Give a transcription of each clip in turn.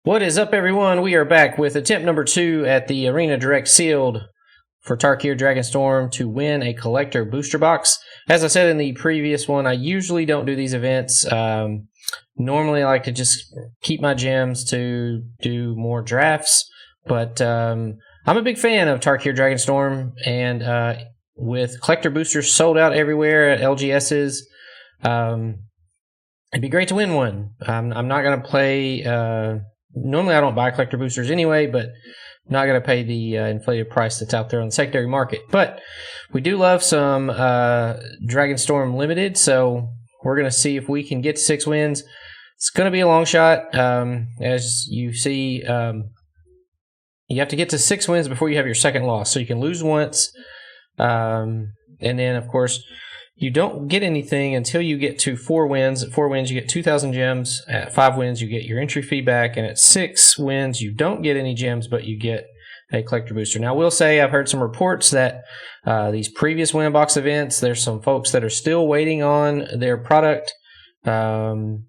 What is up, everyone? We are back with attempt number 2 at the Arena Direct Sealed for Tarkir Dragonstorm to win a collector booster box. As I said in the previous one, I usually don't do these events. Normally, I like to just keep my gems to do more drafts, but I'm a big fan of Tarkir Dragonstorm, and with collector boosters sold out everywhere at LGSs, it'd be great to win one. I'm not going to play... Normally, I don't buy collector boosters anyway, but I'm not going to pay the inflated price that's out there on the secondary market. But we do love some Dragonstorm Limited, so we're going to see if we can get to 6 wins. It's going to be a long shot. As you see, you have to get to 6 wins before you have your second loss. So you can lose once, and then, of course, you don't get anything until you get to 4 wins. At 4 wins, you get 2,000 gems. At 5 wins, you get your entry fee back. And at 6 wins, you don't get any gems, but you get a collector booster. Now, I will say I've heard some reports that these previous win box events, there's some folks that are still waiting on their product, and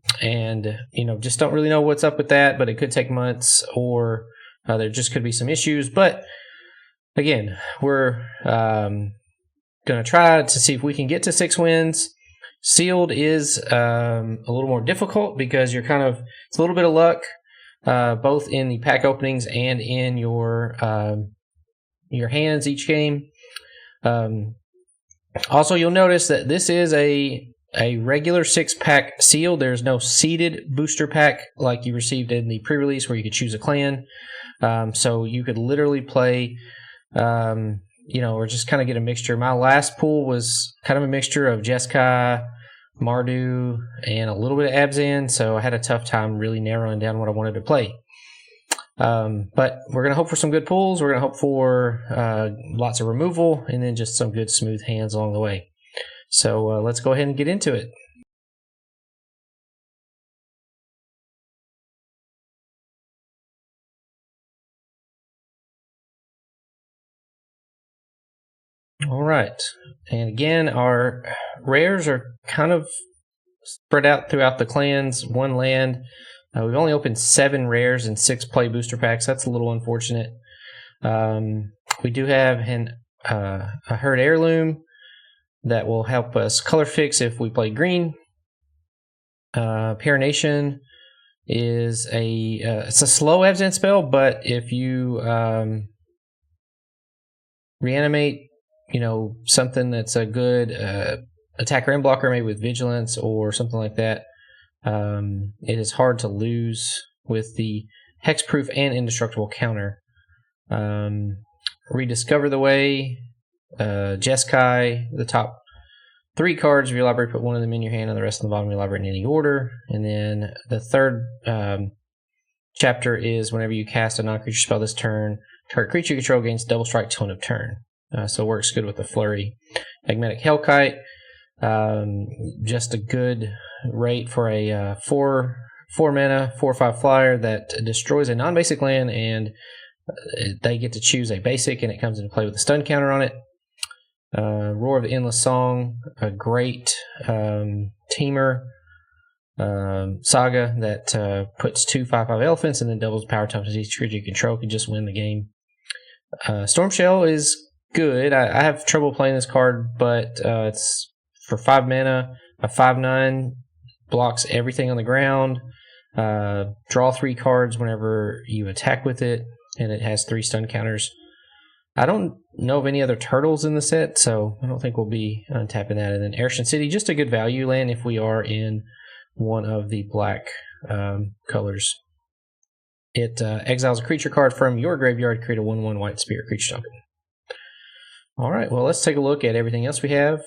just don't really know what's up with that. But it could take months, or there just could be some issues. But again, we're going to try to see if we can get to 6 wins. Sealed is a little more difficult because it's a little bit of luck, both in the pack openings and in your hands each game. Also, you'll notice that this is a regular 6-pack sealed. There's no seeded booster pack like you received in the pre-release where you could choose a clan. So you could literally play or just kind of get a mixture. My last pool was kind of a mixture of Jeskai, Mardu, and a little bit of Abzan, so I had a tough time really narrowing down what I wanted to play. But we're going to hope for some good pulls. We're going to hope for lots of removal, and then just some good smooth hands along the way. So let's go ahead and get into it. All right, and again, our rares are kind of spread out throughout the clans. 1 land. We've only opened 7 rares and 6 play booster packs. That's a little unfortunate. We do have a herd heirloom that will help us color fix if we play green. Parination is it's a slow Abzan spell, but if you reanimate something that's a good attacker and blocker, maybe with vigilance or something like that, it is hard to lose with the hexproof and indestructible counter. Rediscover the Way, Jeskai, the top 3 cards of your library, put 1 of them in your hand and the rest in the bottom of your library in any order. And then the third chapter is whenever you cast a non-creature spell this turn, target creature you control gains double strike till end of turn. So it works good with the flurry. Magnetic Hellkite, just a good rate for a 4 mana, 4/5 flyer that destroys a non-basic land, and they get to choose a basic, and it comes into play with a stun counter on it. Roar of the Endless Song, a great teamer saga that puts 2 5/5 elephants and then doubles power times each creature you control, can just win the game. Storm Shell is good. I have trouble playing this card, but it's for 5 mana, a 5/9, blocks everything on the ground. Draw 3 cards whenever you attack with it, and it has 3 stun counters. I don't know of any other turtles in the set, so I don't think we'll be untapping that. And then Airship City, just a good value land if we are in one of the black colors. It exiles a creature card from your graveyard, create a 1/1 white spirit creature token. All right, well, let's take a look at everything else we have.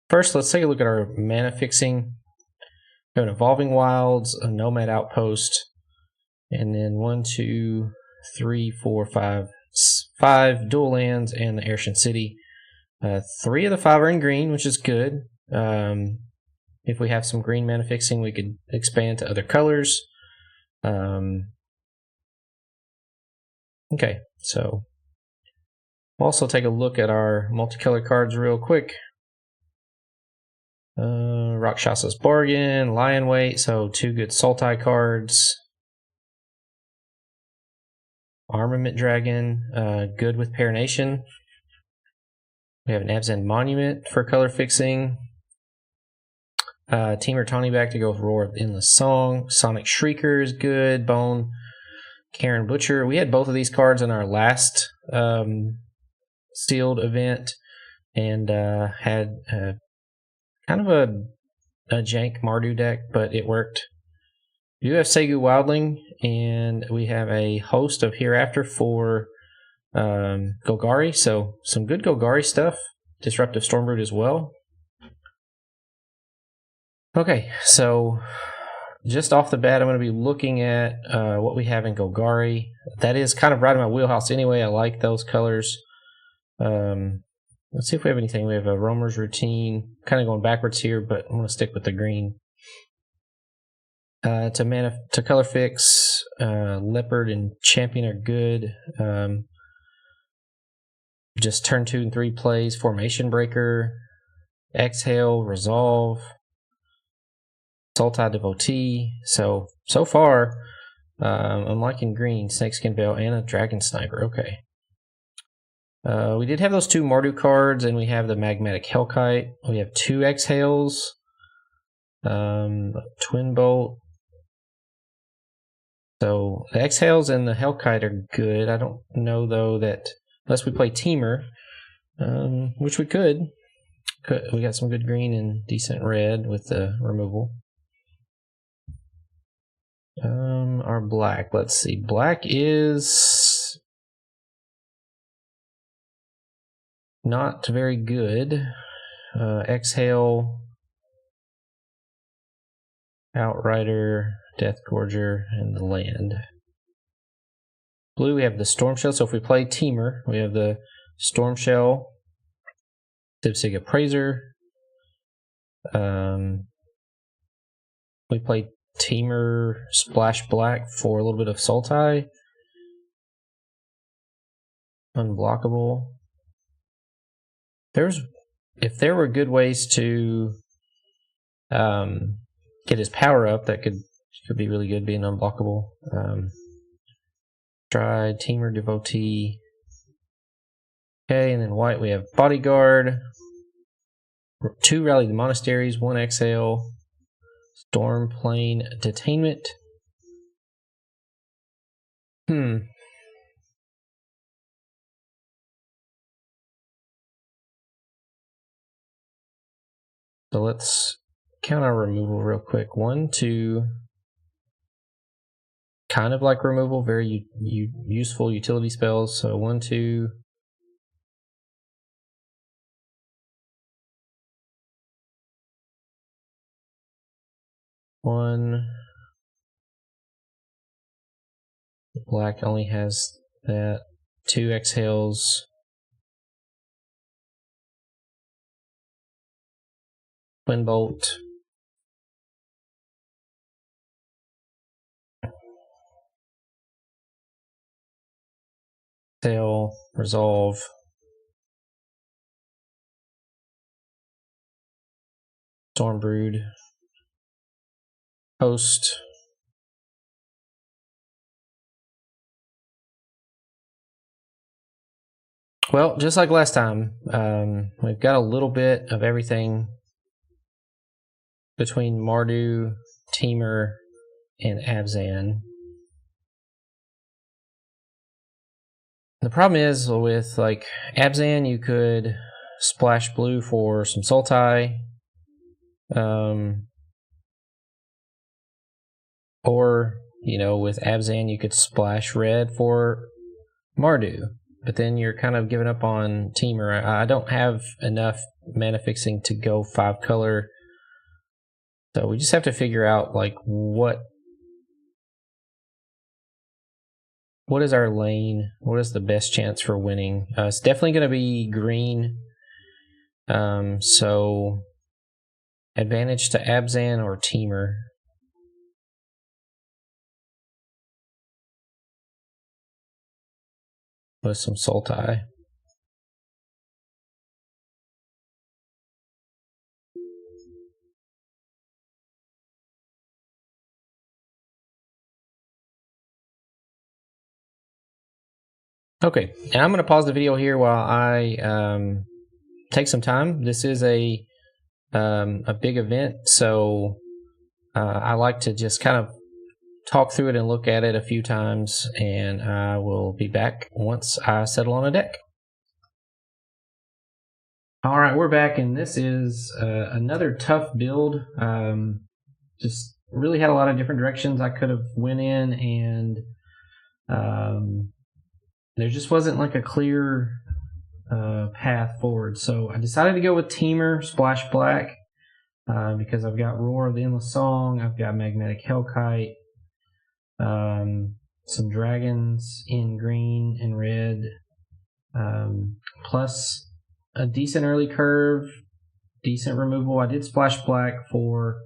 First, let's take a look at our mana fixing. We have an Evolving Wilds, a Nomad Outpost, and then 1, 2, 3, 4, 5 dual lands and the Airship City. 3 of the 5 are in green, which is good. If we have some green mana fixing, we could expand to other colors. Okay, so we'll also take a look at our multicolor cards real quick. Rakshasa's Bargain, Lion Weight, so 2 good Sultai cards. Armament Dragon, good with Parination. We have an Abzan Monument for color fixing. Temur Tawny back to go with Roar of the Endless Song. Sonic Shrieker is good. Bone Karen Butcher. We had both of these cards in our last sealed event, and had kind of a jank Mardu deck, but it worked. We do have Segu Wildling, and we have a host of Hereafter for Golgari, so some good Golgari stuff. Disruptive Stormbrood as well. Okay, so just off the bat, I'm going to be looking at what we have in Golgari. That is kind of right in my wheelhouse anyway. I like those colors. Let's see if we have anything. We have a Roamer's Routine. Kind of going backwards here, but I'm going to stick with the green. To color fix, Leopard and Champion are good. Just turn 2 and 3 plays, Formation Breaker, Exhale, Resolve, Sultai Devotee. So far, I'm liking green, Snakeskin Veil, and a Dragon Sniper. Okay. We did have those 2 Mardu cards, and we have the Magmatic Hellkite. We have 2 Exhales, Twin Bolt. So the Exhales and the Hellkite are good. I don't know, though, that unless we play Temur, which we could. We got some good green and decent red with the removal. Our black, let's see. Black is not very good. Exhale, Outrider, Deathgorger, and the land. Blue, we have the Storm Shell. So if we play Temur, we have the Storm Shell, Sibsig Appraiser. We play Temur Splash Black for a little bit of Sultai. Unblockable. If there were good ways to get his power up, that could be really good, being unblockable. Try Temur Devotee. Okay, and then white we have Bodyguard, 2 Rally the Monasteries, 1 Exhale, Stormplane Detainment. So let's count our removal real quick. 1, 2. Kind of like removal, very useful utility spells. So 1, 2. 1. Black only has that. 2 Exhales. Twin Bolt. Exhale, Resolve. Stormbrood. Host. Well, just like last time, we've got a little bit of everything between Mardu, Temur, and Abzan. The problem is with like Abzan, you could splash blue for some Sultai, or with Abzan you could splash red for Mardu. But then you're kind of giving up on Temur. I don't have enough mana fixing to go 5 color. So we just have to figure out like what is our lane? What is the best chance for winning? It's definitely going to be green. So advantage to Abzan or Temur. With some Sultai. Okay, and I'm going to pause the video here while I take some time. This is a big event, so I like to just kind of talk through it and look at it a few times, and I will be back once I settle on a deck. All right, we're back, and this is another tough build. Just really had a lot of different directions I could have went in, and there just wasn't like a clear path forward. So I decided to go with Teamer Splash Black because I've got Roar of the Endless Song, I've got Magnetic Hellkite, some dragons in green and red, plus a decent early curve, decent removal. I did Splash Black for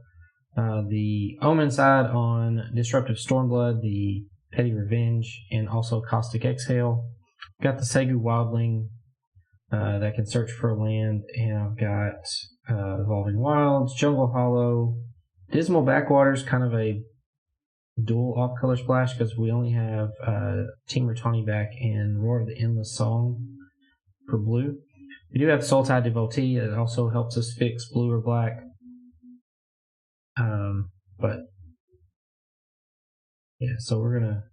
the Omen side on Disruptive Stormblood, the Petty Revenge, and also Caustic Exhale. Got the Segu Wildling that can search for a land, and I've got Evolving Wilds, Jungle Hollow, Dismal Backwaters, kind of a dual off-color splash because we only have Teamer Tawny back and Roar of the Endless Song for blue. We do have Sultai Devotee. It also helps us fix blue or black. But yeah, so we're gonna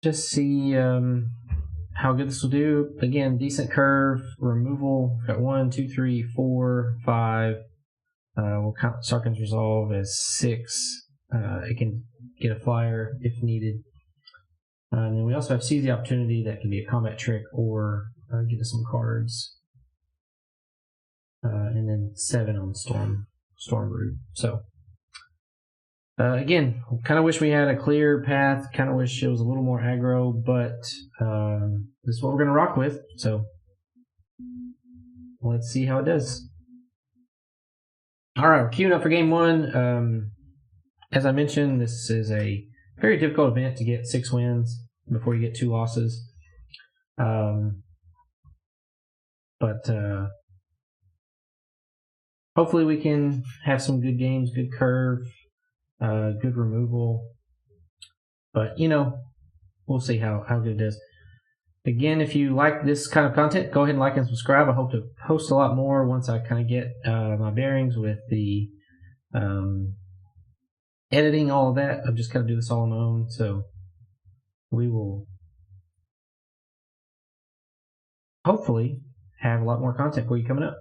just see how good this will do. Again, decent curve, removal. Got 1, 2, 3, 4, 5. We'll count Sarkhan's Resolve as 6. It can get a flyer if needed. And then we also have Seize the Opportunity. That can be a combat trick or get us some cards. And then 7 on Storm Root. So again, kind of wish we had a clear path. Kind of wish it was a little more aggro, but this is what we're going to rock with. So let's see how it does. All right, we're queuing up for game 1. As I mentioned, this is a very difficult event to get 6 wins before you get 2 losses. But hopefully we can have some good games, good curve, good removal. But, we'll see how good it is. Again, if you like this kind of content, go ahead and like and subscribe. I hope to post a lot more once I kind of get my bearings with the editing, all of that. I've just got to do this all on my own. So we will hopefully have a lot more content for you coming up.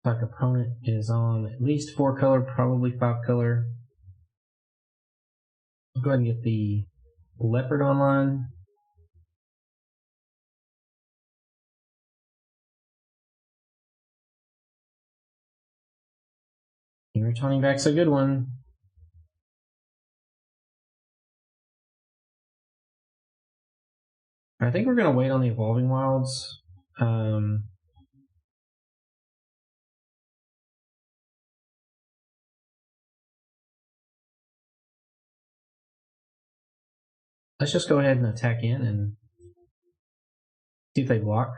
Like opponent is on at least 4 color, probably 5 color. I'll go ahead and get the Leopard online. And returning back's a good one. I think we're going to wait on the Evolving Wilds. Let's just go ahead and attack in and see if they block.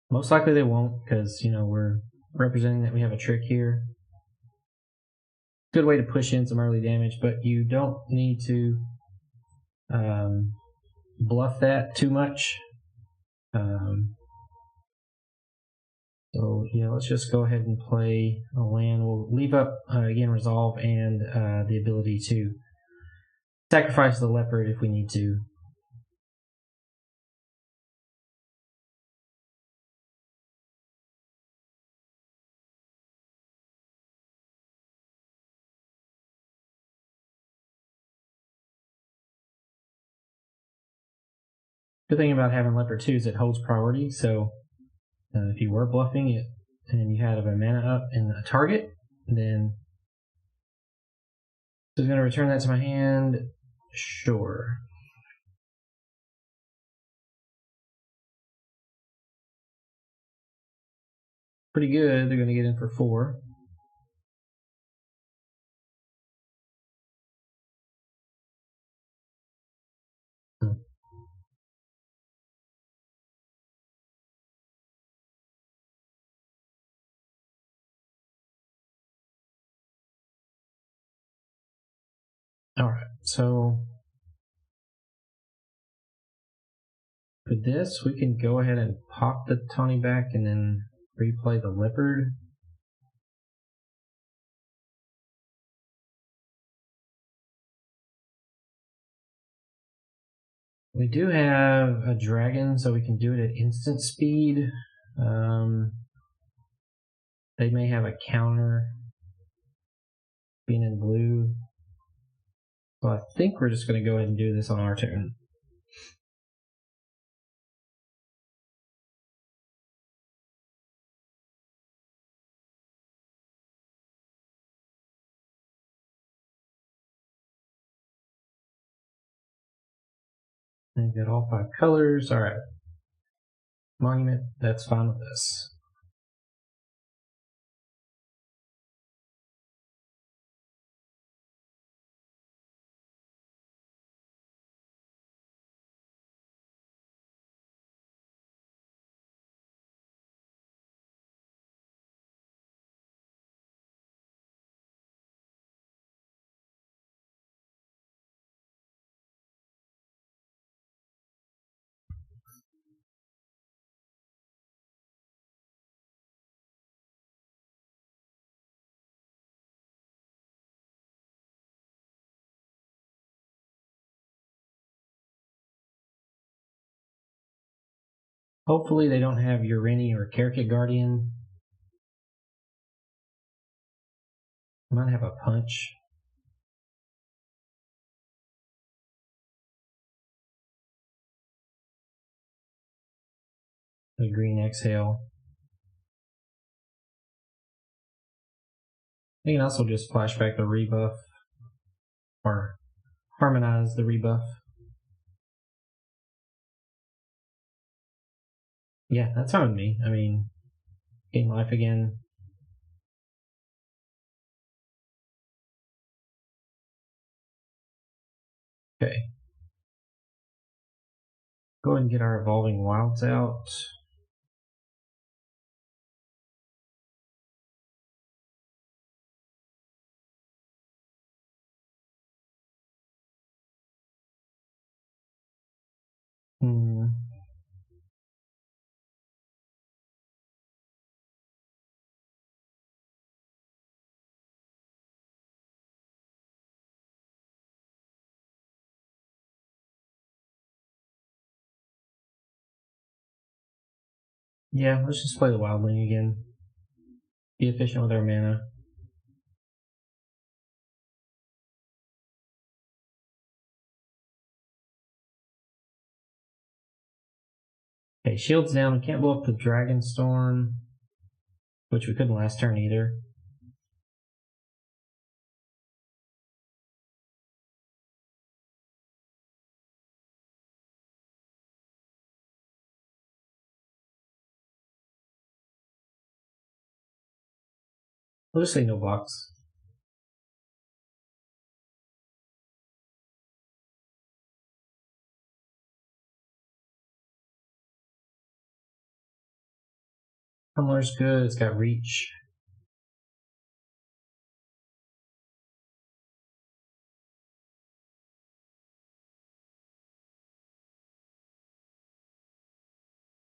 Most likely they won't because, we're representing that we have a trick here. Good way to push in some early damage, but you don't need to bluff that too much. So yeah, let's just go ahead and play a land. We'll leave up again Resolve and the ability to sacrifice the Leopard if we need to. Good thing about having Leopard 2 is it holds priority, so if you were bluffing it and you had a mana up and a target, then it's going to return that to my hand. Sure. Pretty good. They're going to get in for 4. Alright, so for this, we can go ahead and pop the Tawny back and then replay the Leopard. We do have a dragon, so we can do it at instant speed. They may have a counter being in blue. So I think we're just going to go ahead and do this on our turn. They've got all 5 colors. Alright. Monument, that's fine with us. Hopefully they don't have Urini or Karkit Guardian. Might have a punch. The green exhale. They can also just flashback the rebuff or harmonize the rebuff. Yeah, that's fine with me. I mean, gain life again. Okay. Go ahead and get our Evolving Wilds out. Yeah, let's just play the Wildling again. Be efficient with our mana. Okay, shield's down. We can't blow up the Dragonstorm, which we couldn't last turn either. We'll just say no blocks. Tumbler's good. It's got reach.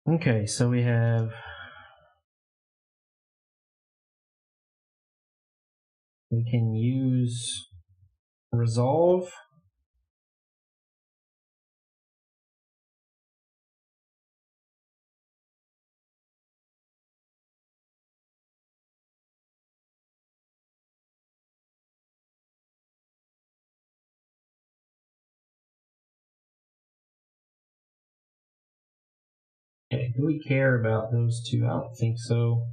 Okay, so we can use Resolve. Okay, do we care about those two? I don't think so.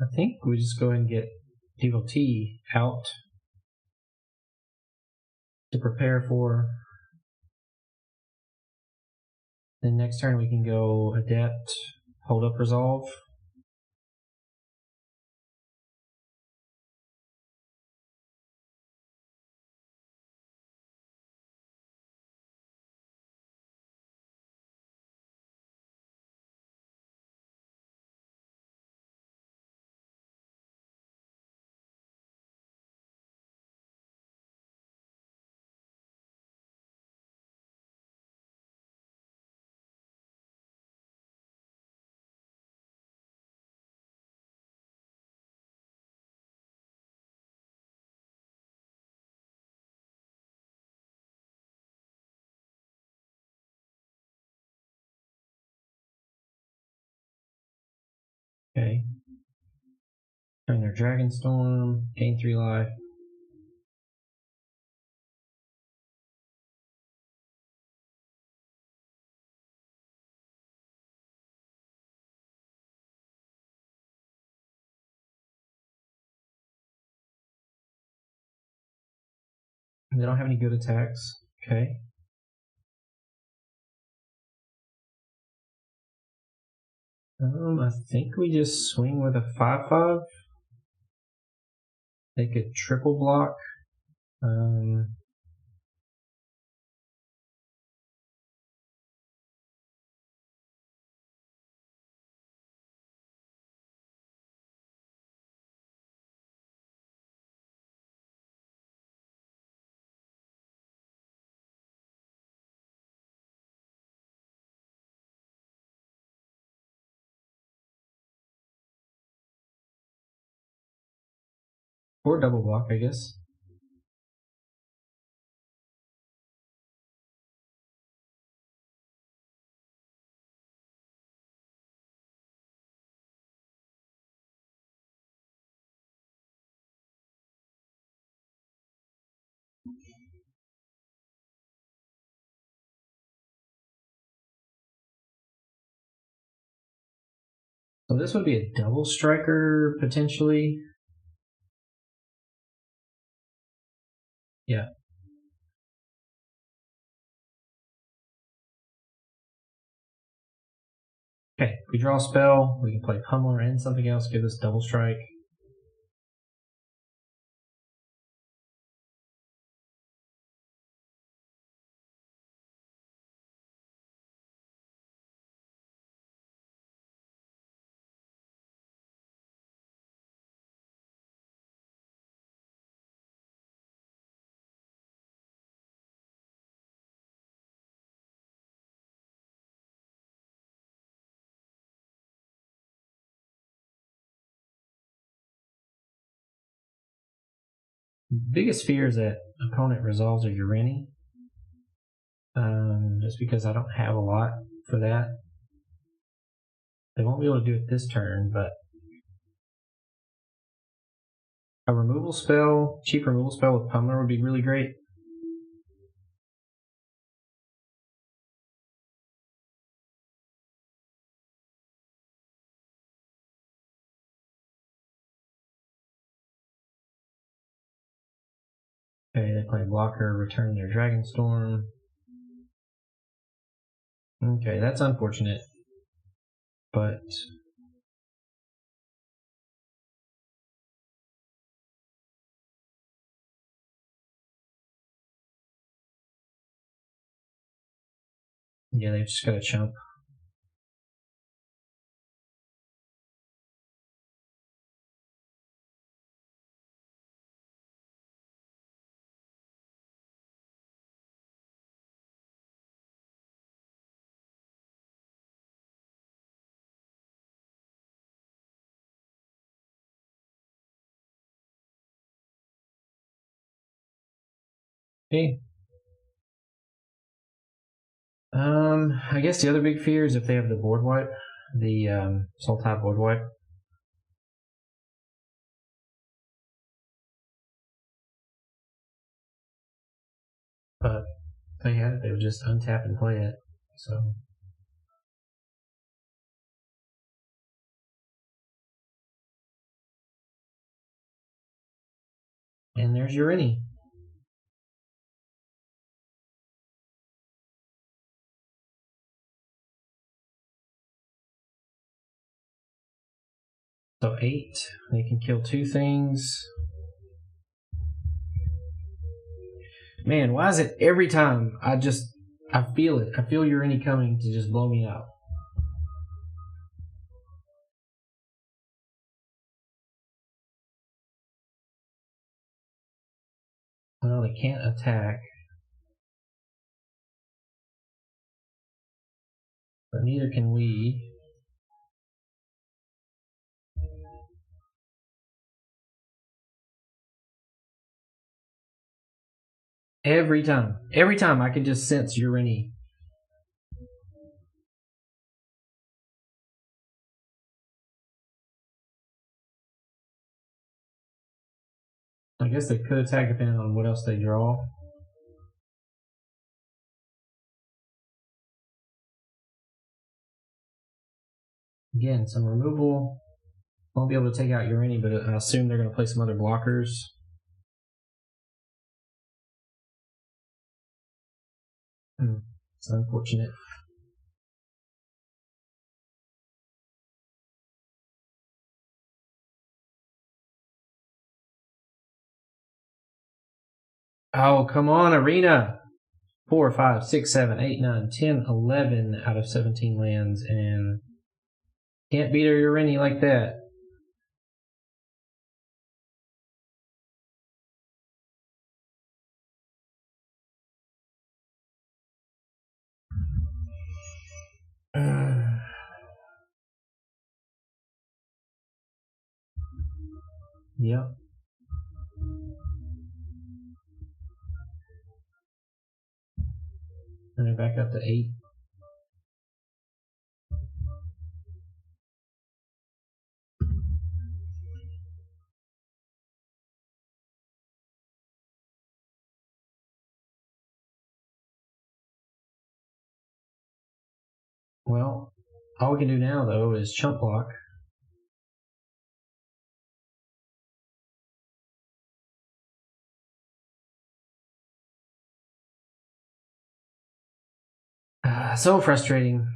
I think we just go ahead and get Devotee out to prepare for Then next turn we can go Adept, hold up, resolve. Okay. Turn their Dragonstorm, gain 3 life. They don't have any good attacks. Okay. I think we just swing with a 5/5. They could triple block. Or double block, I guess. So this would be a double striker, potentially. Yeah. Okay, if we draw a spell, we can play Pummeler and something else, give us double strike. Biggest fear is that opponent resolves a Urini. Just because I don't have a lot for that. They won't be able to do it this turn, but a removal spell, cheap removal spell with Pummeler would be really great. Okay, they play blocker, return their Dragonstorm. Okay, that's unfortunate. But yeah, they've just got to chump. Okay. I guess the other big fear is if they have the board wipe, the Sultai board wipe. But if they had it, they would just untap and play it. So and there's your innie. So 8. They can kill 2 things. Man, why is it every time I feel it. I feel Urini coming to just blow me up. Well, they can't attack. But neither can we. Every time I can just sense Urini. I guess they could attack depending on what else they draw. Again, some removal. Won't be able to take out Urini, but I assume they're going to play some other blockers. It's unfortunate. Oh, come on, Arena! 4, 5, 6, 7, 8, 9, 10, 11 out of 17 lands, and can't beat her Urini like that. Yep. And they're back up to 8. Well, all we can do now, though, is chump block. So frustrating.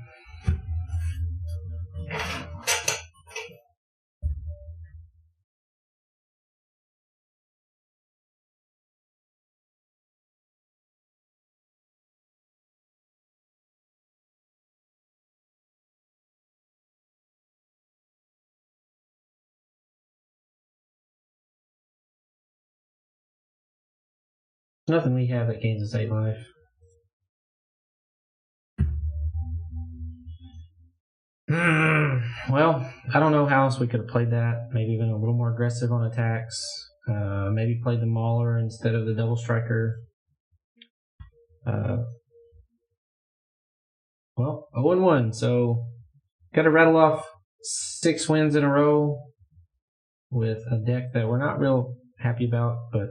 There's nothing we have that gains us 8 life. Well, I don't know how else we could have played that. Maybe been a little more aggressive on attacks. Maybe played the Mauler instead of the Double Striker. Well, 0-1, so got to rattle off 6 wins in a row with a deck that we're not real happy about, but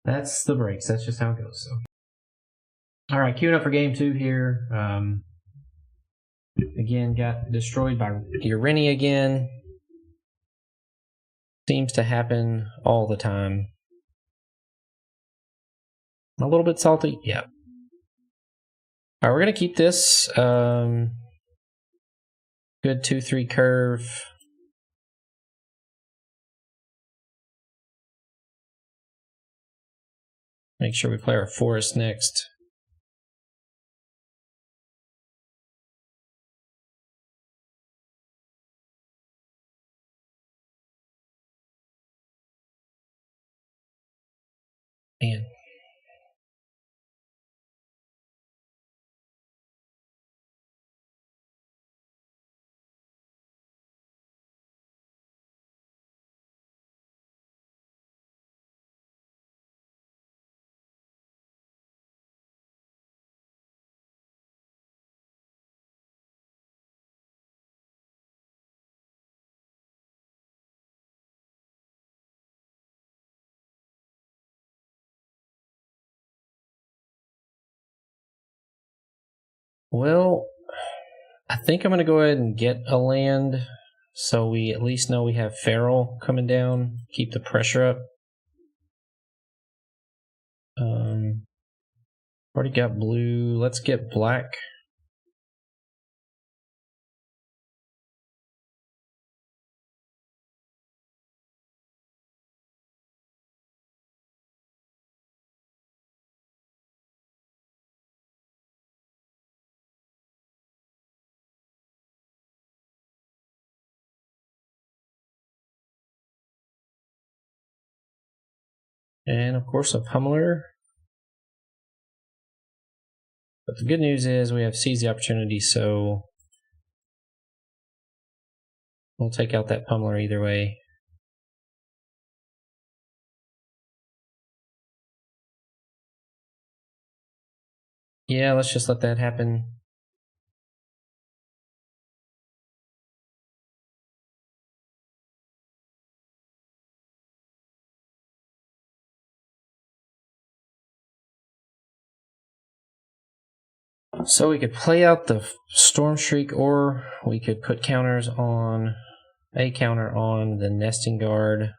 that's the breaks. That's just how it goes. So. All right, queuing up for game 2 here. Again, got destroyed by Urini again. Seems to happen all the time. I'm a little bit salty. Yeah. All right, we're going to keep this. Good 2-3 curve. Make sure we play our forest next. Man. Well, I think I'm going to go ahead and get a land so we at least know we have Feral coming down. Keep the pressure up. Already got blue. Let's get black. And of course, a pummeler. But the good news is we have seized the opportunity, so we'll take out that pummeler either way. Yeah, let's just let that happen. So we could play out the Storm Shriek, or we could put counters on a counter on the Nesting Guard.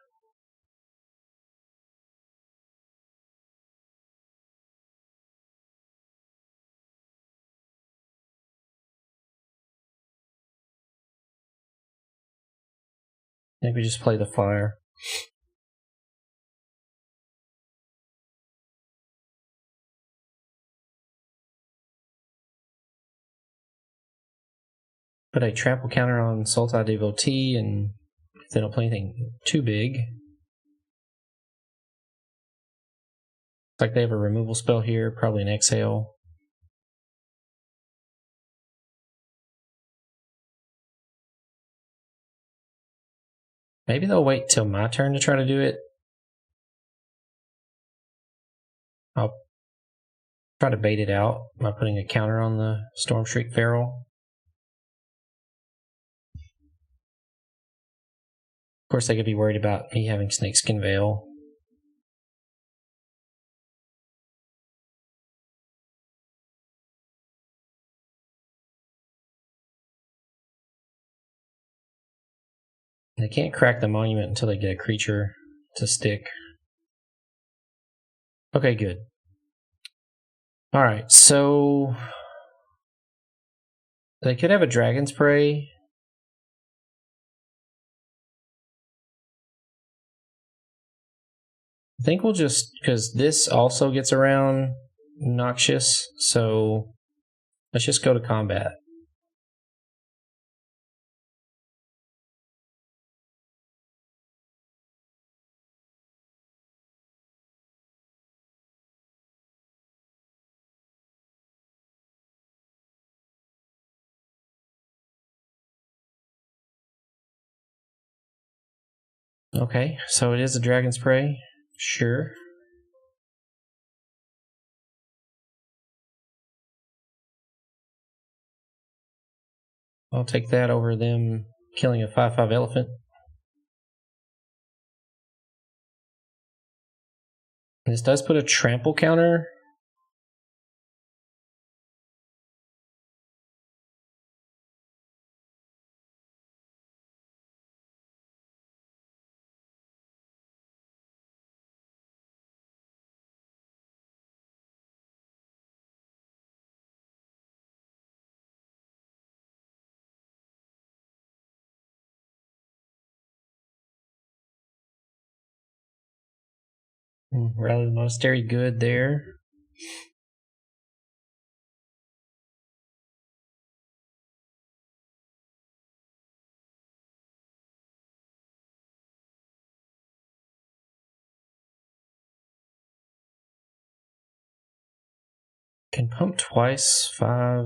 I think we just play the fire. Put a trample counter on Sultai Devotee, and if they don't play anything too big. Looks like they have a removal spell here, probably an exhale. Maybe they'll wait till my turn to try to do it. I'll try to bait it out by putting a counter on the Storm Shriek Feral. Of course, they could be worried about me having Snakeskin Veil. They can't crack the monument until they get a creature to stick. Okay, good. Alright, so they could have a Dragon's Prey. I think we'll just, because this also gets around Noxious, so let's just go to combat. Okay, so it is a Dragon's Prey. Sure. I'll take that over them killing a 5/5 elephant. This does put a trample counter. Rally the Monastery, good there. Can pump twice, 5.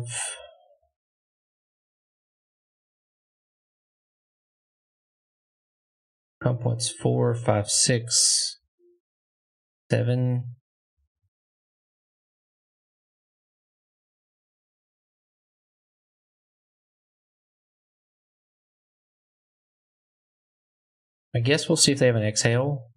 Pump once, 4, 5, 6, 7. I guess we'll see if they have an exhale.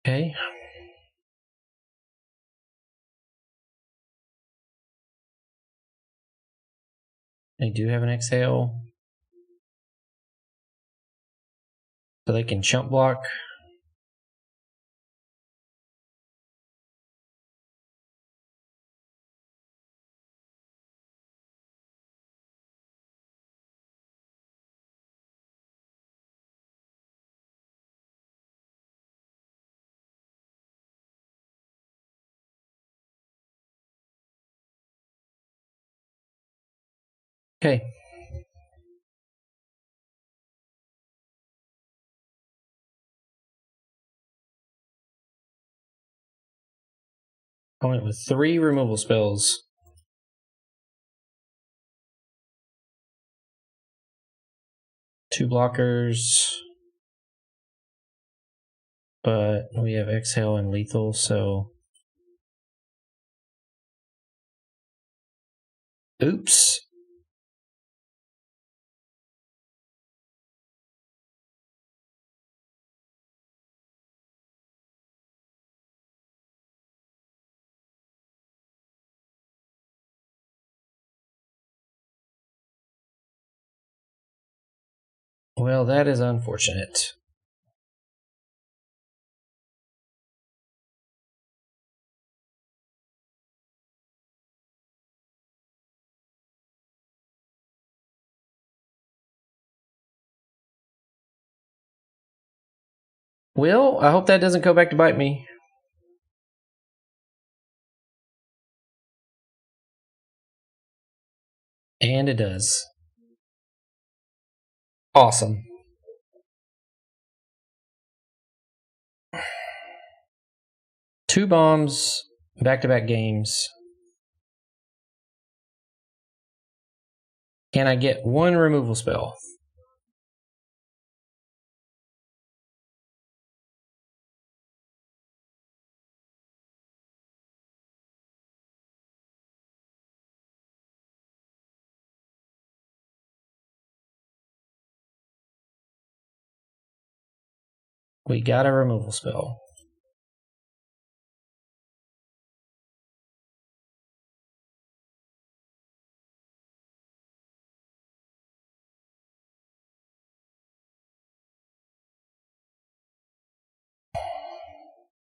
Okay. They do have an exhale. So they can chump block. Okay. Opponent with 3 removal spells. Two blockers. But we have Exhale and Lethal, so... Oops. Well, that is unfortunate. Well, I hope that doesn't go back to bite me. And it does. Awesome. Two bombs, back-to-back games. Can I get one removal spell? We got a removal spell.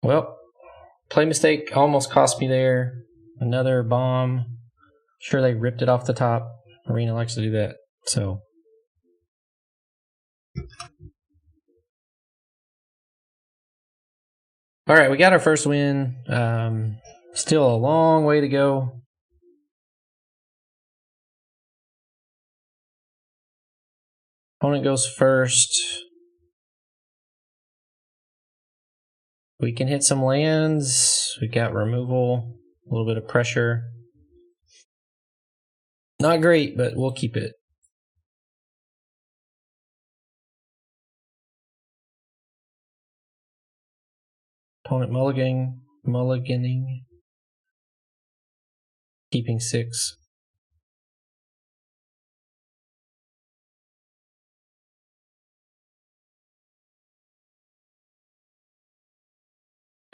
Well, play mistake almost cost me there. Another bomb. Sure, they ripped it off the top. Arena likes to do that, so... Alright, we got our first win. Still a long way to go. Opponent goes first. We can hit some lands. We got removal. A little bit of pressure. Not great, but we'll keep it. Opponent mulliganing. Keeping 6.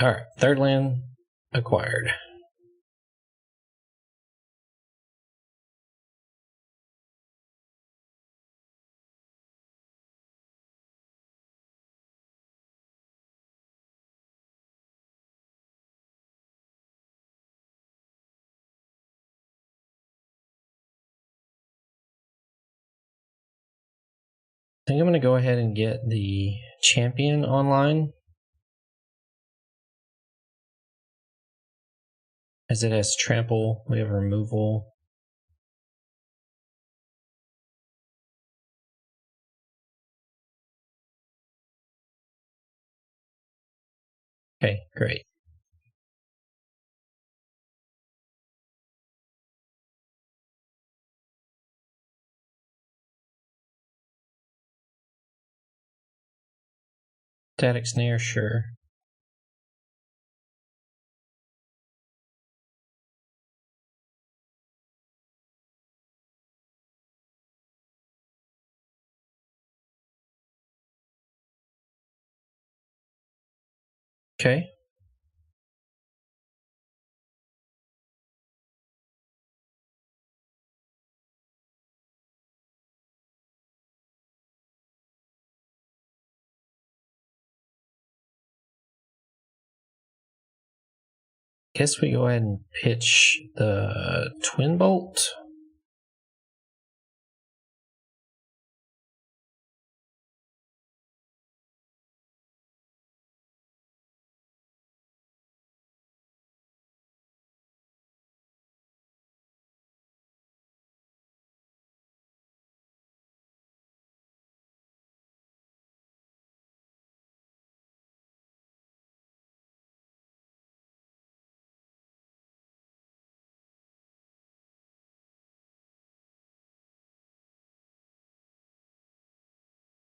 Alright, third land acquired. I think I'm going to go ahead and get the champion online, as it has trample. We have removal. Okay, great. Static snare, sure. Okay. Guess we go ahead and pitch the Twin Bolt.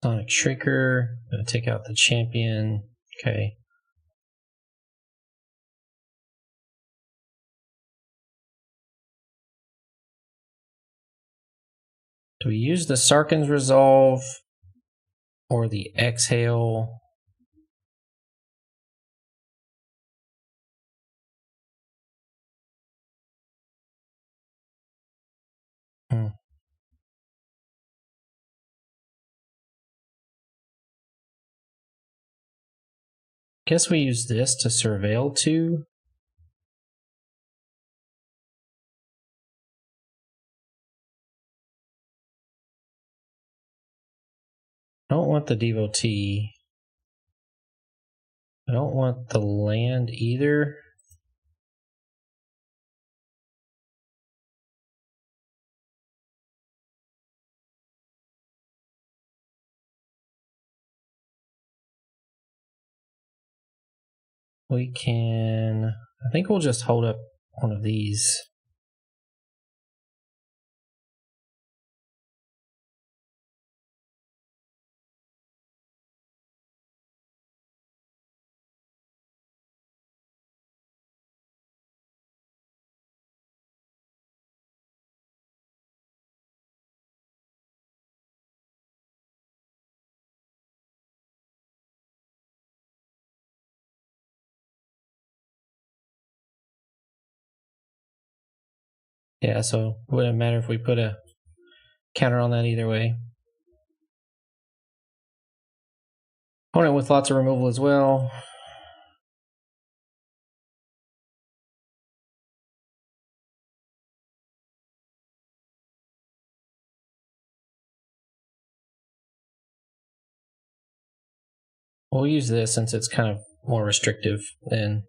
Sonic Shrieker. Gonna take out the champion. Okay. Do we use the Sarkhan's Resolve or the Exhale? Guess we use this to surveil too. I don't want the Devotee. I don't want the land either. We can, I think we'll just hold up one of these. Yeah, so it wouldn't matter if we put a counter on that either way. Opponent with lots of removal as well. We'll use this since it's kind of more restrictive than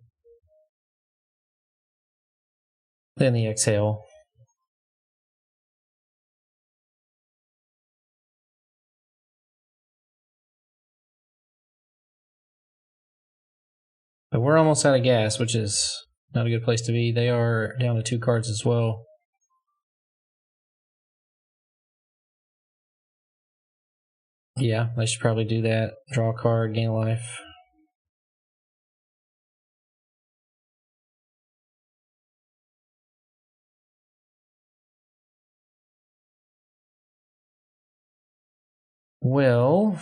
the Exhale. But we're almost out of gas, which is not a good place to be. They are down to 2 cards as well. Yeah, I should probably do that. Draw a card, gain a life. Well,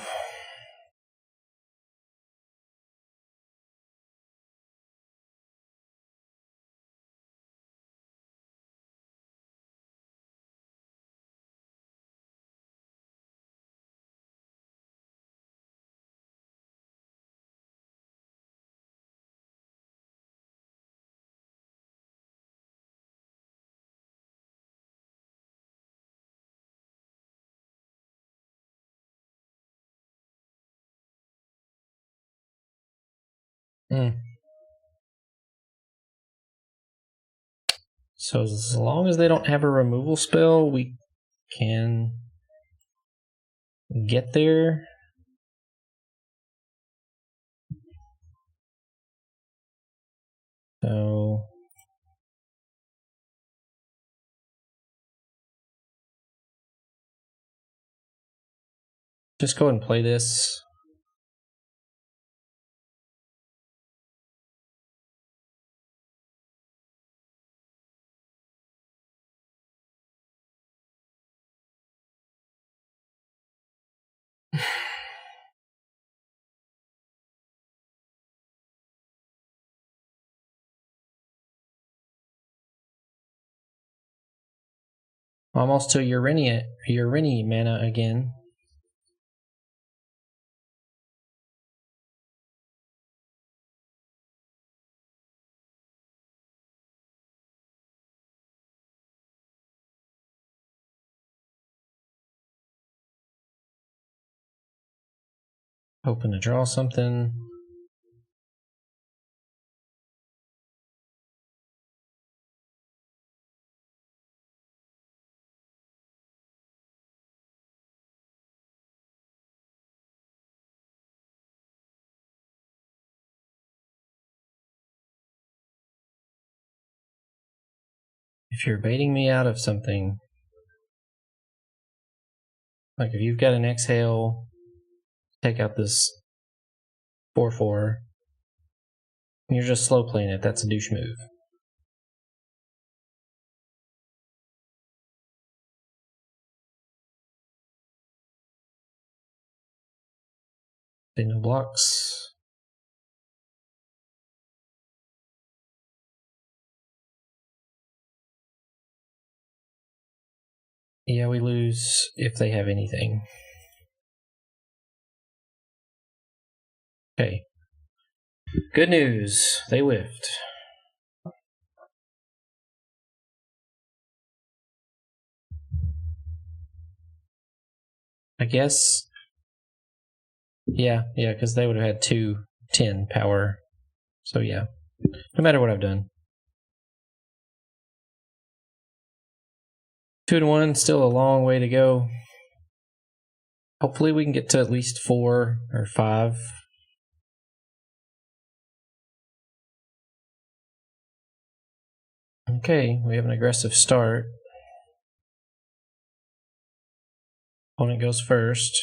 so as long as they don't have a removal spell, we can get there. So just go ahead and play this. Almost to Urini mana again. Hoping to draw something. If you're baiting me out of something, like if you've got an Exhale take out this 4/4. You're just slow playing it. That's a douche move. No blocks. Yeah, we lose if they have anything. Okay. Good news. They whiffed. I guess. Yeah, because they would have had 2/10 power. So yeah, no matter what I've done. 2-1, still a long way to go. Hopefully we can get to at least 4 or 5. Okay, we have an aggressive start. Opponent goes first.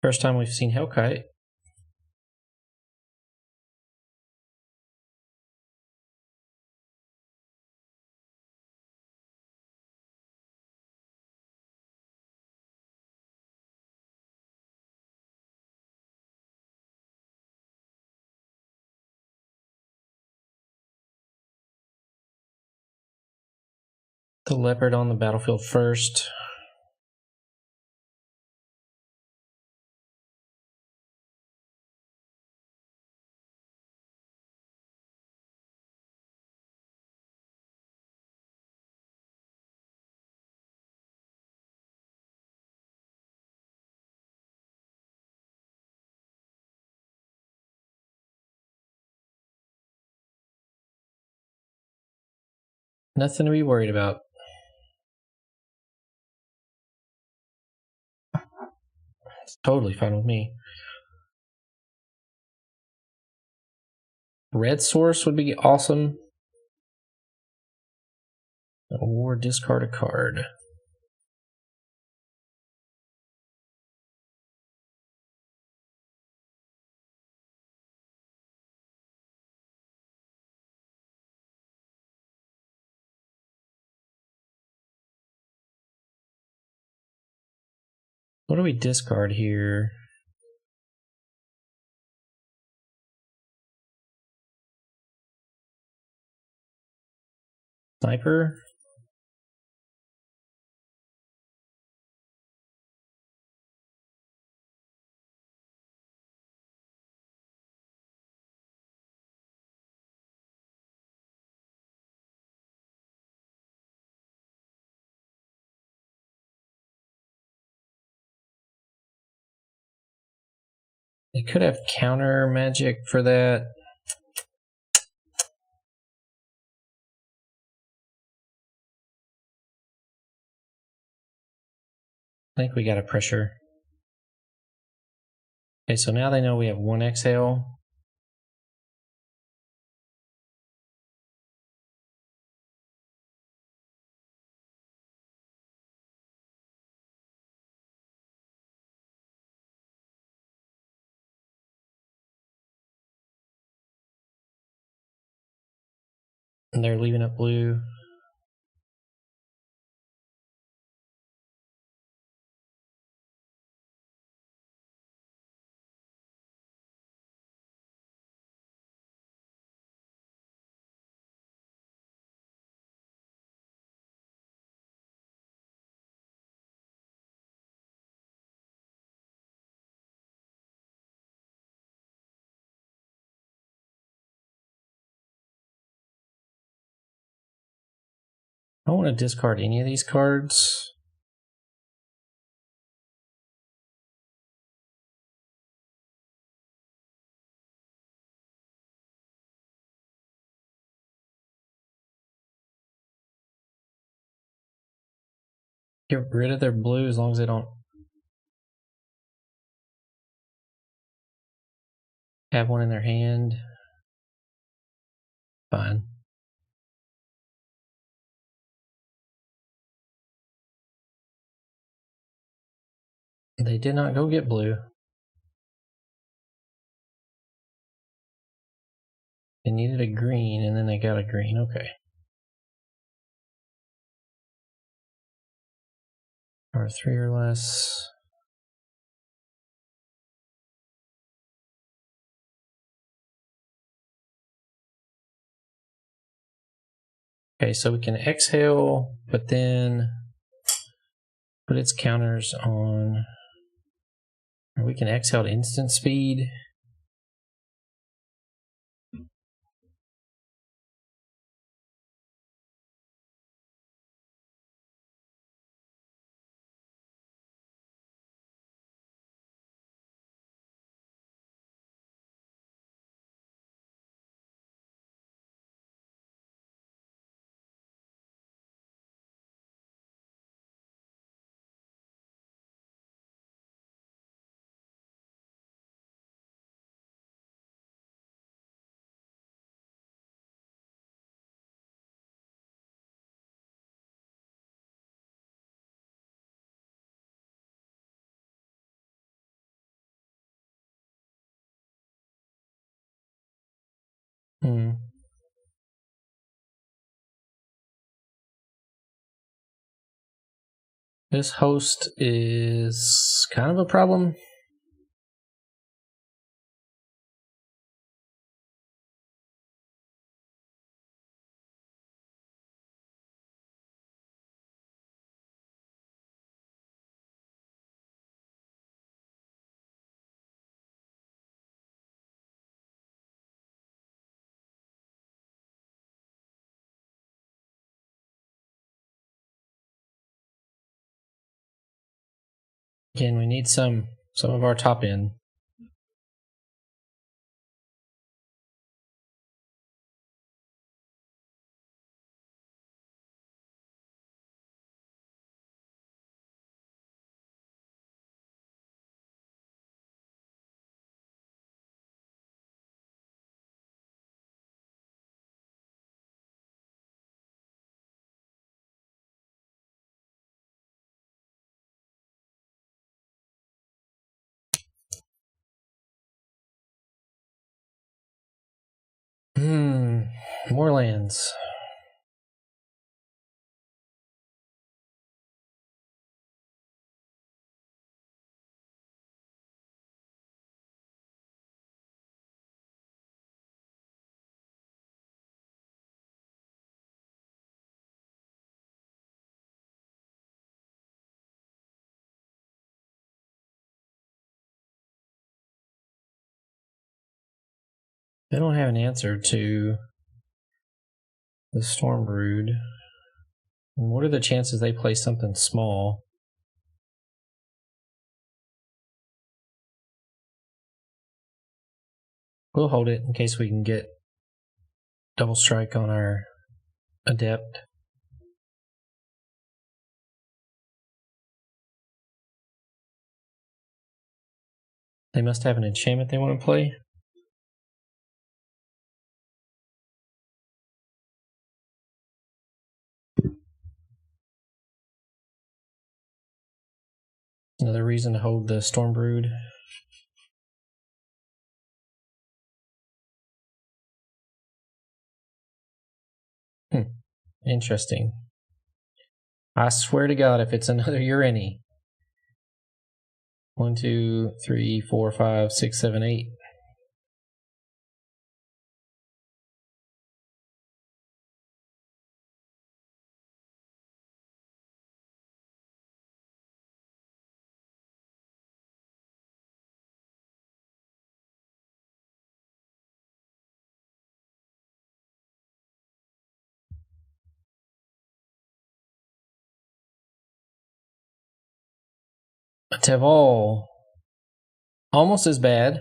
First time we've seen Hellkite. The leopard on the battlefield first. Nothing to be worried about. It's totally fine with me. Red source would be awesome. Or discard a card. What do we discard here? Sniper? They could have counter magic for that. I think we got a pressure. Okay, so now they know we have 1 exhale. And they're leaving up blue. I don't want to discard any of these cards. Get rid of their blue as long as they don't have one in their hand. Fine. They did not go get blue. They needed a green, and then they got a green. Okay. Or 3 or less. Okay, so we can exhale, but then put its counters on. We can exhale to instant speed. This host is kind of a problem. Again, we need some of our top end. More lands. They don't have an answer to the Storm Brood. And what are the chances they play something small? We'll hold it in case we can get double strike on our Adept. They must have an enchantment they want to play. Another reason to hold the Storm Brood. Interesting. I swear to God, if it's another Urani. 1, 2, 3, 4, 5, 6, 7, 8. Teval, almost as bad.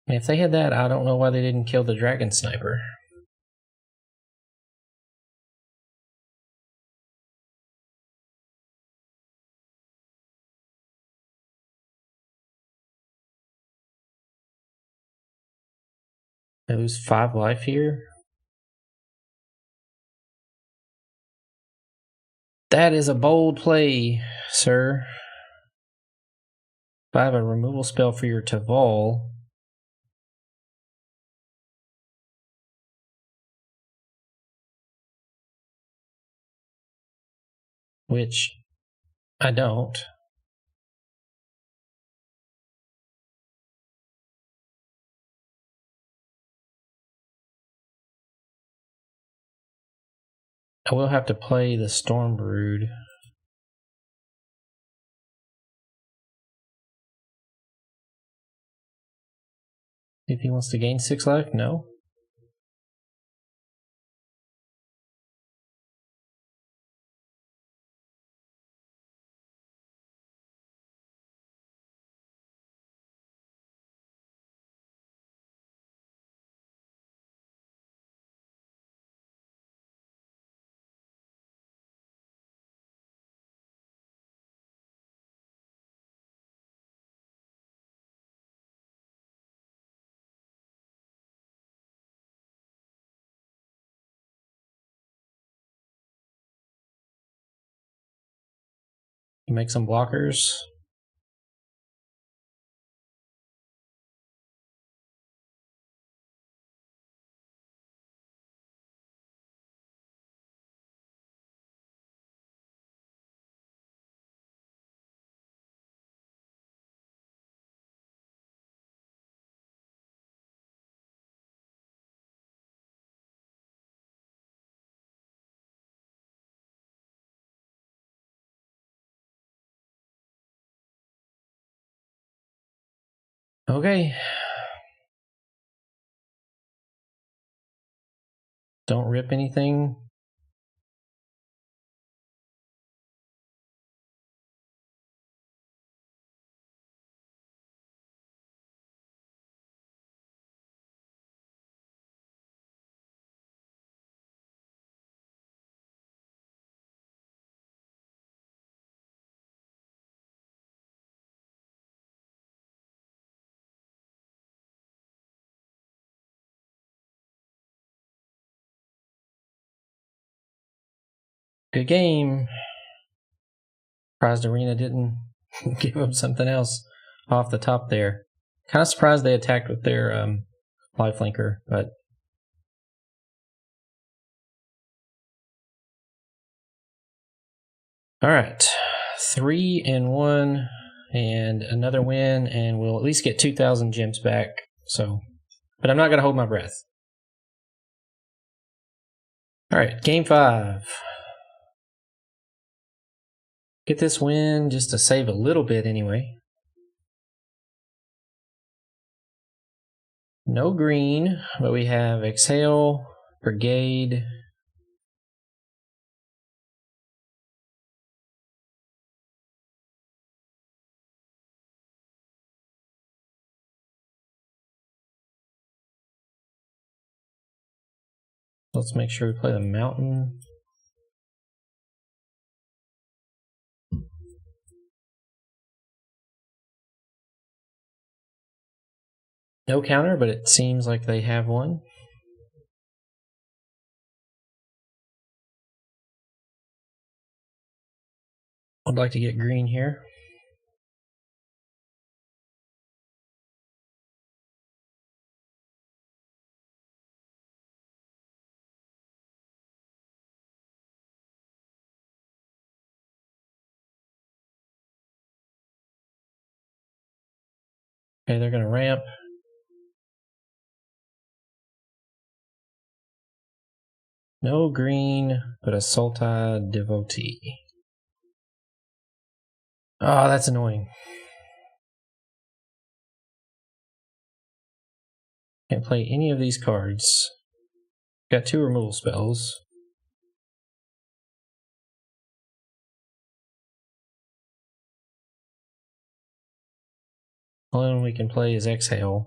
If they had that, I don't know why they didn't kill the Dragon Sniper. I lose 5 life here. That is a bold play, sir. If I have a removal spell for your Taval, which I don't. I will have to play the Stormbrood. If he wants to gain 6 life, no. Make some blockers. Okay. Don't rip anything. Good game. Surprised Arena didn't give him something else off the top there. Kind of surprised they attacked with their lifelinker, but all right. 3-1 and another win, and we'll at least get 2,000 gems back. So, but I'm not going to hold my breath. All right, game 5. Get this win just to save a little bit anyway. No green, but we have Exhale, Brigade. Let's make sure we play the Mountain. No counter, but it seems like they have one. I'd like to get green here. Okay, they're going to ramp. No green, but a Sultai Devotee. Oh, that's annoying. Can't play any of these cards. Got 2 removal spells. Only one we can play is Exhale.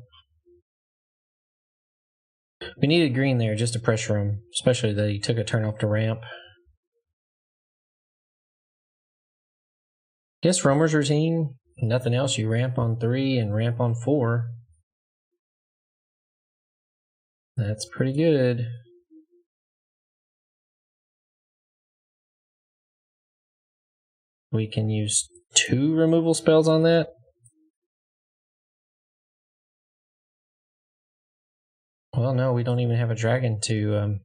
We needed green there just to pressure them, especially they took a turn off to ramp. Guess Roamer's routine, nothing else, you ramp on 3 and ramp on 4. That's pretty good. We can use 2 removal spells on that. Well, no, we don't even have a dragon to...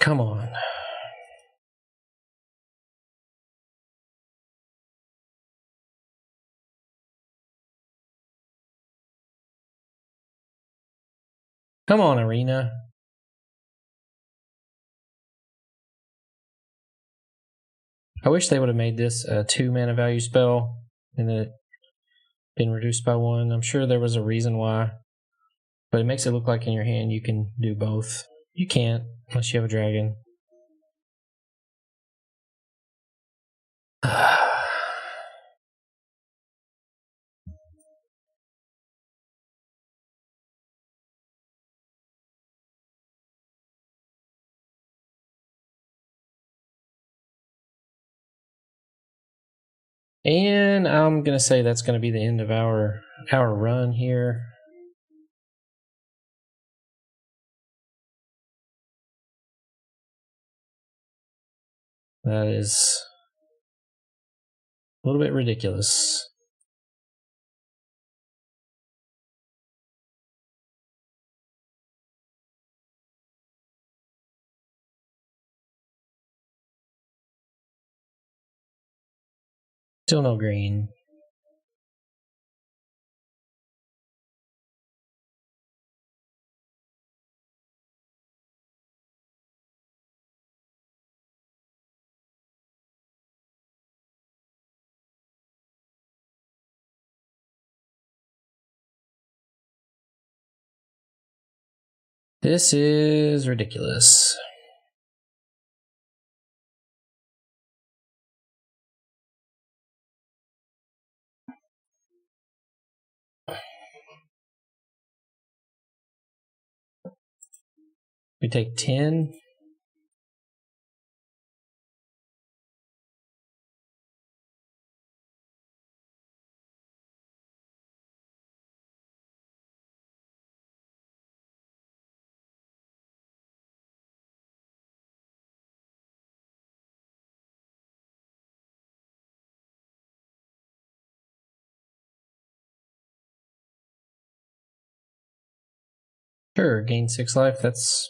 Come on. Come on, Arena. I wish they would have made this a 2 mana value spell and then it been reduced by 1. I'm sure there was a reason why. But it makes it look like in your hand you can do both. You can't unless you have a dragon. And I'm going to say that's going to be the end of our run here. That is a little bit ridiculous. Still no green. This is ridiculous. We take 10. Sure, gain 6 life. That's...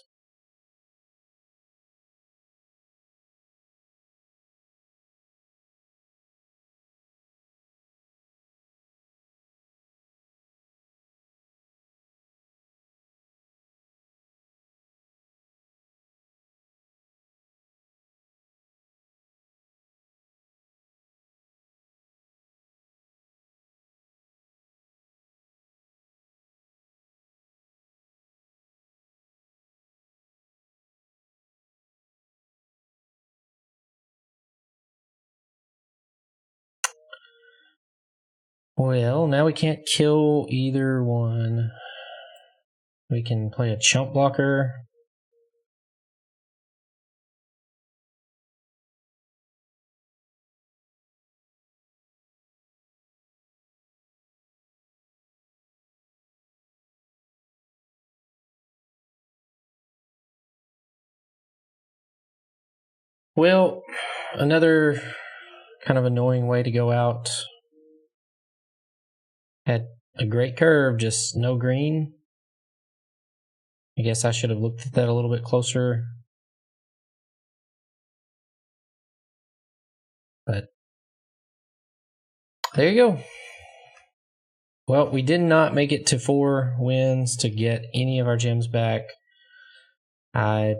Well, now we can't kill either one. We can play a chump blocker. Well, another kind of annoying way to go out. Had a great curve, just no green. I guess I should have looked at that a little bit closer. But there you go. Well, we did not make it to 4 wins to get any of our gems back. I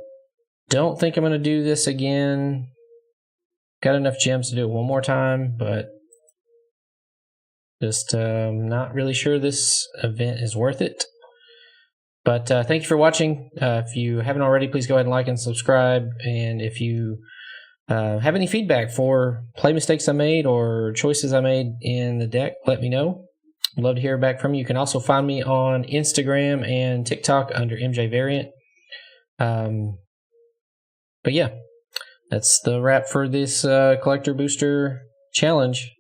don't think I'm going to do this again. Got enough gems to do it one more time, but just not really sure this event is worth it. But thank you for watching. If you haven't already, please go ahead and like and subscribe. And if you have any feedback for play mistakes I made or choices I made in the deck, let me know. I'd love to hear back from you. You can also find me on Instagram and TikTok under MJ Variant. But yeah, that's the wrap for this collector booster challenge.